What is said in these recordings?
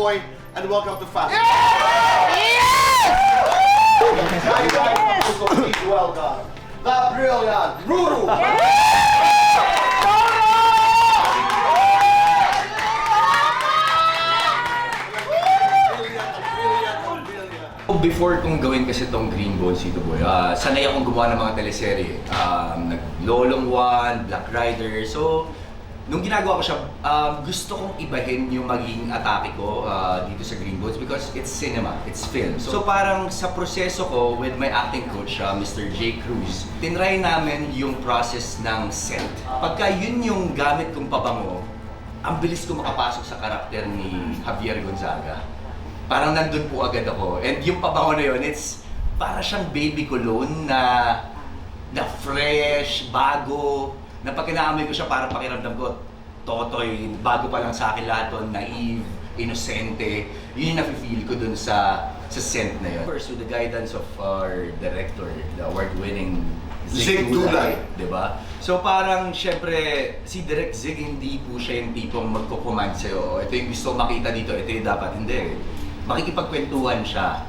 Boy, and welcome to Fast. Please welcome the brilliant Ruru. Before kong gawin kasi itong Green Bones Tito Boy, sanay akong gumawa ng mga teleserye. Nag-Lolong One, Black Rider. So, nung ginagawa ko siya, gusto kong ibahin yung magiging atake ko dito sa Green Bones because it's cinema, it's film. So parang sa proseso ko with my acting coach, Mr. J. Cruz, tinry namin yung process ng scent. Pagka yun yung gamit kong pabango, ang bilis ko makapasok sa karakter ni Javier Gonzaga. Parang nandun po agad ako. And yung pabango na yun, it's para siyang baby cologne na fresh, bago, na pag inaamoy ko siya para pakiramdam ko, totoy, bago pa lang sa akin lahat to, naive, inosente. Yun yung nafe-feel ko dun sa scent na yun. First, with the guidance of our director, the award-winning Zig Dulay, diba? So parang, syempre, si Direk Zig, hindi po siya yung tipong magko-command sa'yo. Ito yung gusto makita dito, ito yung dapat. Hindi. Makikipagkwentuhan siya.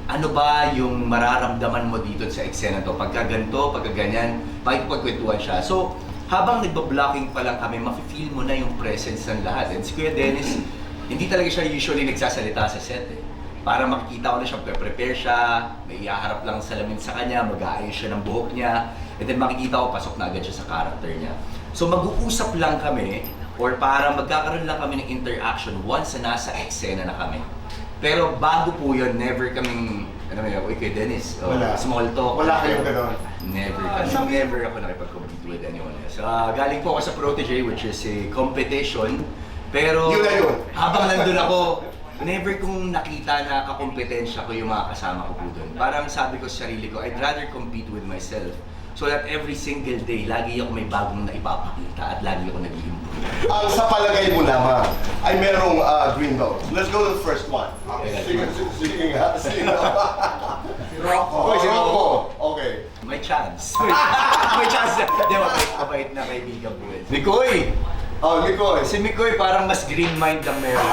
Ano ba yung mararamdaman mo dito sa eksena to? Pagka ganito, pagka ganyan, makikipagkwentuhan siya. So, habang nagba-blocking pa lang kami, mafe-feel mo na yung presence ng lahat. And si Kuya Dennis, hindi talaga siya usually nagsasalita sa set eh. Para makikita ko na siya, prepare siya, may ihaharap lang salamin sa kanya, mag-aayos siya ng buhok niya, and then makikita ko, pasok na agad siya sa character niya. So mag-uusap lang kami, or para magkakaroon lang kami ng interaction once na nasa eksena na kami. Pero bago po yun, never kaming, ano may ako, kay Dennis, small talk. Wala kayong ganon. Never ako nakipag-compete with anyone else. Galing po ako sa Protege, which is a competition. Pero Yun na yun. habang nandun ako, never kong nakita na kakompetensya ko yung mga kasama ko po doon. Parang sabi ko sa sarili ko, I'd rather compete with myself. So that every single day, lagi ako may bagong naipapakita at lagi ako nag-improve. Ang sa palagay mo naman ay merong green belt. Let's go to the first one. Sige nga. Rocco. Si Rocco. Okay. May chance. May chance na. Hindi, mabait na kaibigan po yun. Mikoy! Oh, Nicoy. Si Mikoy parang mas green mind lang meron.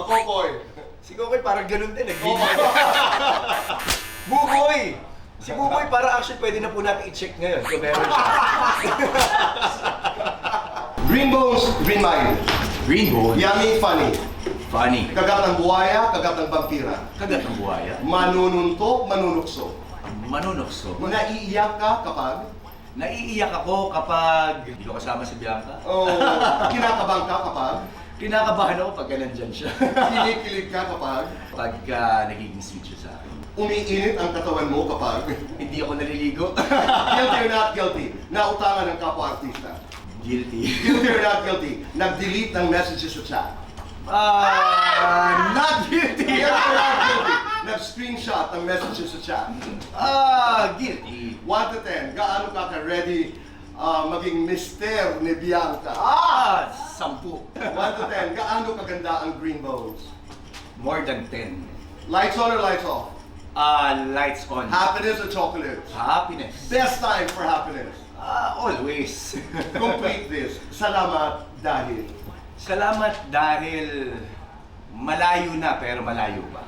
Kokoy. Si Kokoy parang ganun din eh. Buboy! Si Buboy parang actually pwede na po natin i-check ngayon kung meron siya. Green bones, green mind. Green Bones. Yummy, funny. Funny. Kagat ng buhaya, kagat ng vampira. Kagat ng buhaya. Manununtok, manunukso. Manunokso. Naiiyak ka kapag Naiiyak ako kapag hindi ko kasama si Bianca. kinakabang ka kapag Kinakabahan ako pagka nandyan siya. kinikilig ka kapag Pagka nagiging sweet siya sa akin. umiinit ang katawan mo kapag Hindi ako naliligo. guilty or not guilty, nautangan ng kapwa-artista. Guilty. Guilty or not guilty, nag-delete ng messages sa chat. Not guilty! Guilty or not guilty, nag-screenshot ng messages sa chat. Guilty. 1 to 10, gaano ka ready maging mister ni Bianca? 10. 1 to 10, gaano kaganda ang green bones? More than 10. Lights on or lights off? Lights on. Happiness or chocolates? Happiness. Best time for happiness. Always. Complete this. Salamat dahil. Salamat dahil malayo na pero malayo pa.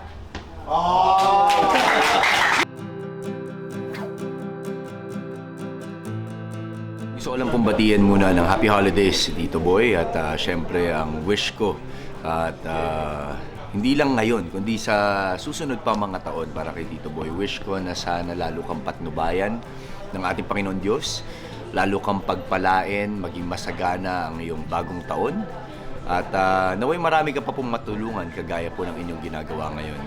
Gusto ko lang pong batiyan muna ng Happy Holidays, Tito Boy, at syempre ang wish ko at hindi lang ngayon, kundi sa susunod pa mga taon para kay Tito Boy. Wish ko na sana lalo kang patnubayan ng ating Panginoon Diyos, lalo kang pagpalain, maging masagana ang iyong bagong taon, at naway marami ka pa pong matulungan kagaya po ng inyong ginagawa ngayon.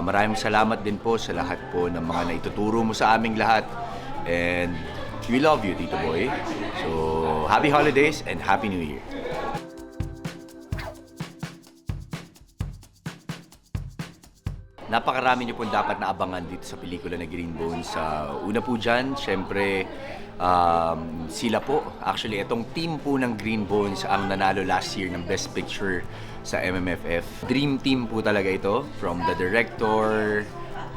Maraming salamat din po sa lahat po ng mga naituturo mo sa aming lahat, and we love you, Tito Boy. So, Happy Holidays and Happy New Year. Napakarami niyo po dapat naabangan dito sa pelikula na Green Bones. Una po dyan, syempre, sila po. Actually, itong team po ng Green Bones ang nanalo last year ng Best Picture sa MMFF. Dream team po talaga ito. From the director,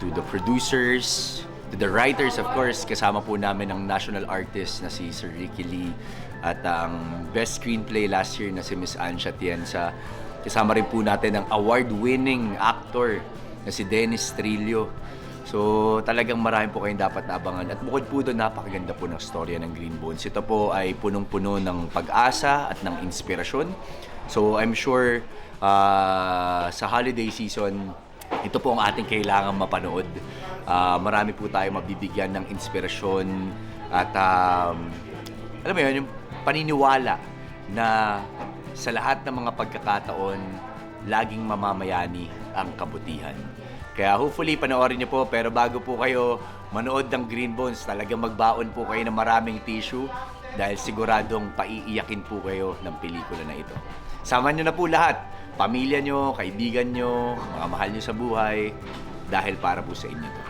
to the producers, To the writers, of course, kasama po namin ang national artist na si Sir Ricky Lee at ang best screenplay last year na si Miss Ansha Tienza. Kasama rin po natin ang award-winning actor na si Dennis Trillo. So talagang marami po kayong dapat naabangan. At bukod po doon, napakaganda po ng storya ng Green Bones. Ito po ay punong-puno ng pag-asa at ng inspirasyon. So I'm sure sa holiday season, ito po ang ating kailangan mapanood. Marami po tayong mabibigyan ng inspirasyon at alam mo yun, yung paniniwala na sa lahat ng mga pagkakataon, laging mamamayani ang kabutihan. Kaya hopefully panoorin niyo po, pero bago po kayo manood ng Green Bones, talagang magbaon po kayo ng maraming tissue dahil siguradong paiiyakin po kayo ng pelikula na ito. Sama niyo na po lahat, pamilya niyo, kaibigan niyo, mga mahal niyo sa buhay, dahil para po sa inyo to.